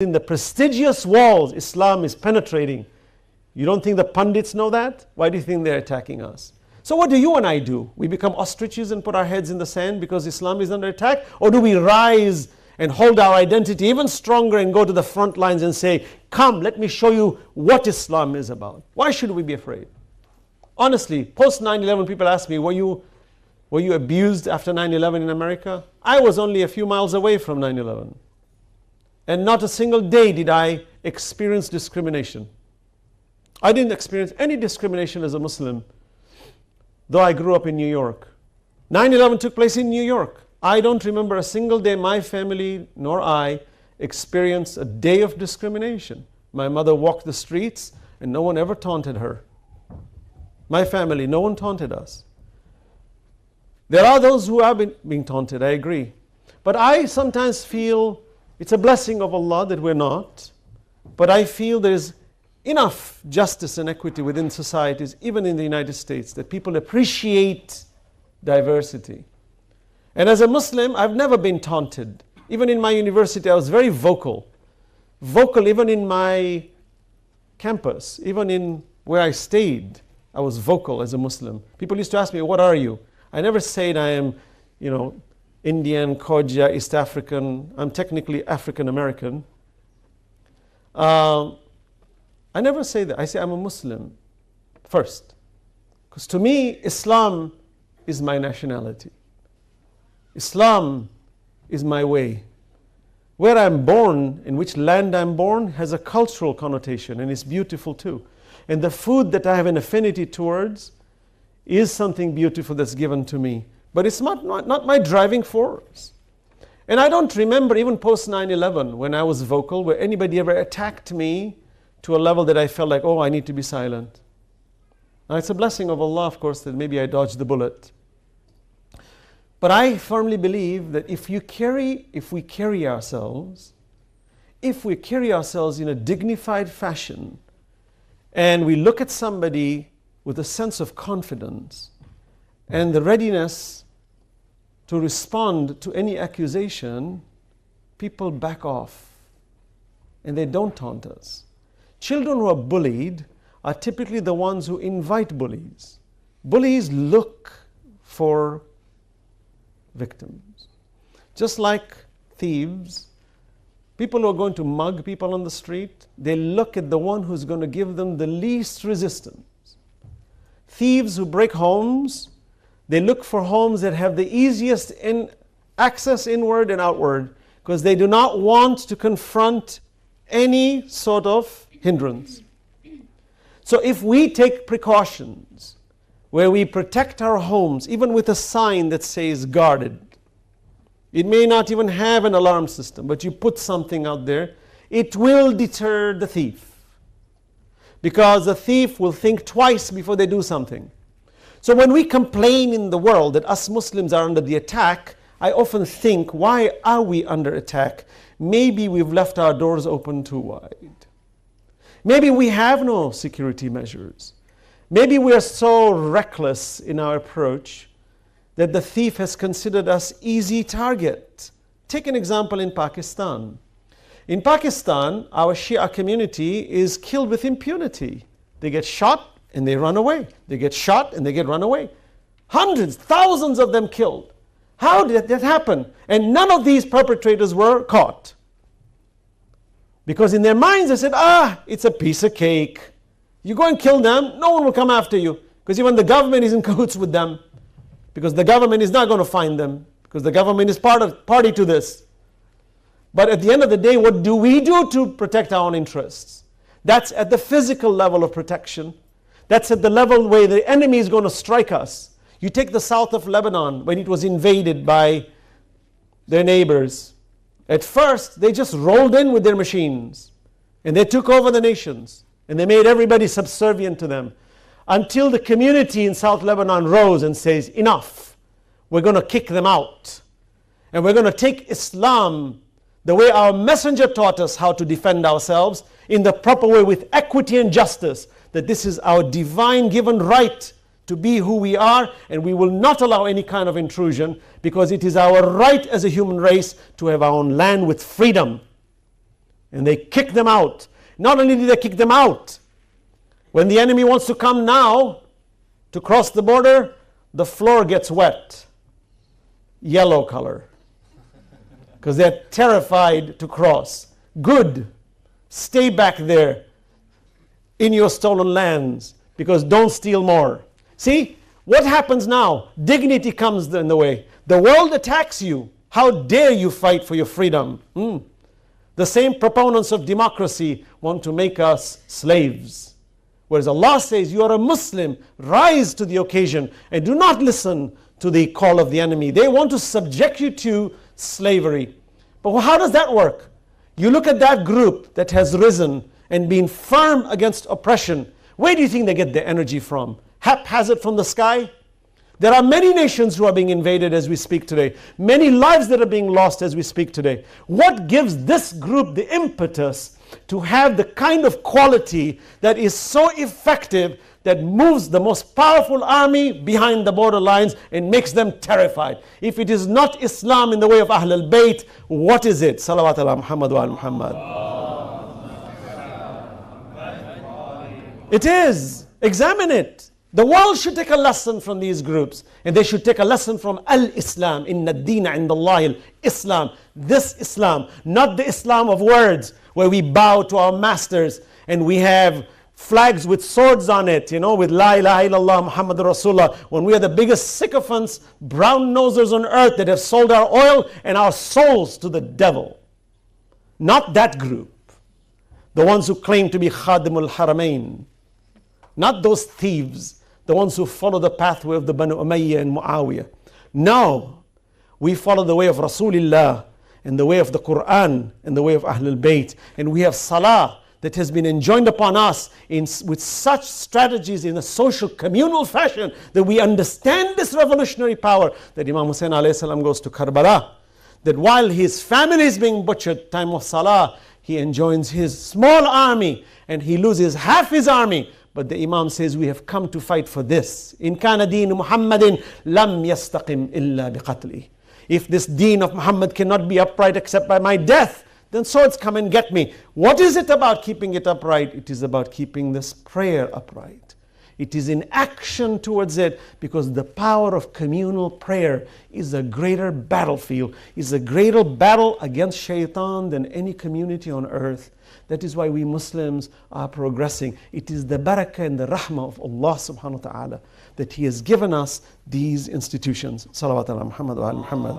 In the prestigious walls Islam is penetrating. You don't think the pundits know that? Why do you think they're attacking us? So what do you and I do? We become ostriches and put our heads in the sand because Islam is under attack? Or do we rise and hold our identity even stronger and go to the front lines and say, come, let me show you what Islam is about? Why should we be afraid? Honestly, post 9/11, people ask me, were you abused after 9/11 in America? I was only a few miles away from 9/11. And not a single day did I experience discrimination. I didn't experience any discrimination as a Muslim, though I grew up in New York. 9/11 took place in New York. I don't remember a single day my family nor I experienced a day of discrimination. My mother walked the streets and no one ever taunted her. My family, no one taunted us. There are those who have been being taunted, I agree. But I sometimes feel it's a blessing of Allah that we're not. But I feel there's enough justice and equity within societies, even in the United States, that people appreciate diversity. And as a Muslim, I've never been taunted. Even in my university, I was very vocal. Vocal even in my campus, even in where I stayed, I was vocal as a Muslim. People used to ask me, what are you? I never said I am, Indian, Khoja, East African. I'm technically African American. I never say that. I say I'm a Muslim first. Because to me, Islam is my nationality. Islam is my way. Where I'm born, in which land I'm born, has a cultural connotation, and it's beautiful too. And the food that I have an affinity towards is something beautiful that's given to me. But it's not my driving force. And I don't remember, even post 9/11, when I was vocal, where anybody ever attacked me to a level that I felt like, oh, I need to be silent. Now, it's a blessing of Allah, of course, that maybe I dodged the bullet. But I firmly believe that if we carry ourselves in a dignified fashion, and we look at somebody with a sense of confidence and the readiness to respond to any accusation, people back off and they don't taunt us. Children who are bullied are typically the ones who invite bullies. Bullies look for victims. Just like thieves, people who are going to mug people on the street, they look at the one who's going to give them the least resistance. Thieves who break homes, they look for homes that have the easiest access inward and outward, because they do not want to confront any sort of hindrance. So if we take precautions where we protect our homes, even with a sign that says guarded, it may not even have an alarm system, but you put something out there, it will deter the thief. Because the thief will think twice before they do something. So when we complain in the world that us Muslims are under the attack, I often think, why are we under attack? Maybe we've left our doors open too wide. Maybe we have no security measures. Maybe we are so reckless in our approach that the thief has considered us easy target. Take an example in Pakistan. In Pakistan, our Shia community is killed with impunity. They get shot and they run away. They get shot and they get run away. Hundreds, thousands of them killed. How did that happen? And none of these perpetrators were caught. Because in their minds they said, it's a piece of cake. You go and kill them, no one will come after you. Because even the government is in cahoots with them. Because the government is not going to find them. Because the government is party to this. But at the end of the day, what do we do to protect our own interests? That's at the physical level of protection. That's at the level where the enemy is going to strike us. You take the south of Lebanon when it was invaded by their neighbors. At first, they just rolled in with their machines. And they took over the nations. And they made everybody subservient to them. Until the community in South Lebanon rose and says, enough. We're going to kick them out. And we're going to take Islam the way our messenger taught us how to defend ourselves, in the proper way with equity and justice, that this is our divine given right to be who we are, and we will not allow any kind of intrusion, because it is our right as a human race to have our own land with freedom. And they kick them out. Not only do they kick them out, when the enemy wants to come now to cross the border, the floor gets wet. Yellow color. Because they're terrified to cross. Good. Stay back there in your stolen lands, because don't steal more. See, what happens now? Dignity comes in the way. The world attacks you. How dare you fight for your freedom? The same proponents of democracy want to make us slaves. Whereas Allah says, you are a Muslim, rise to the occasion and do not listen to the call of the enemy. They want to subject you to slavery. But how does that work? You look at that group that has risen and been firm against oppression. Where do you think they get their energy from? Haphazard from the sky? There are many nations who are being invaded as we speak today. Many lives that are being lost as we speak today. What gives this group the impetus to have the kind of quality that is so effective that moves the most powerful army behind the border lines and makes them terrified? If it is not Islam in the way of Ahl al-Bayt, what is it? Salawat ala Muhammad wa ala Muhammad. It is. Examine it. The world should take a lesson from these groups, and they should take a lesson from al-Islam. Inna ad-deena inda Allahi al-Islam. This Islam, not the Islam of words, where we bow to our masters and we have flags with swords on it, with La ilaha illallah Muhammadur Rasulullah, when we are the biggest sycophants, brown nosers on earth that have sold our oil and our souls to the devil. Not that group. The ones who claim to be Khadimul Haramain. Not those thieves, the ones who follow the pathway of the Banu Umayyah and Muawiyah. No, we follow the way of Rasulullah and the way of the Quran and the way of Ahlul Bayt. And we have Salah that has been enjoined upon us with such strategies in a social communal fashion that we understand this revolutionary power that Imam Hussein alayhi salam goes to Karbala. That while his family is being butchered, time of Salah, he enjoins his small army and he loses half his army. But the Imam says, we have come to fight for this. In kana deen Muhammadin lam yastaqim illa biqatli. If this deen of Muhammad cannot be upright except by my death, then swords come and get me. What is it about keeping it upright? It is about keeping this prayer upright. It is in action towards it, because the power of communal prayer is a greater battlefield, is a greater battle against shaitan than any community on earth. That is why we Muslims are progressing. It is the barakah and the rahmah of Allah subhanahu wa ta'ala that He has given us these institutions. Salawat ala Muhammad wa ala Muhammad.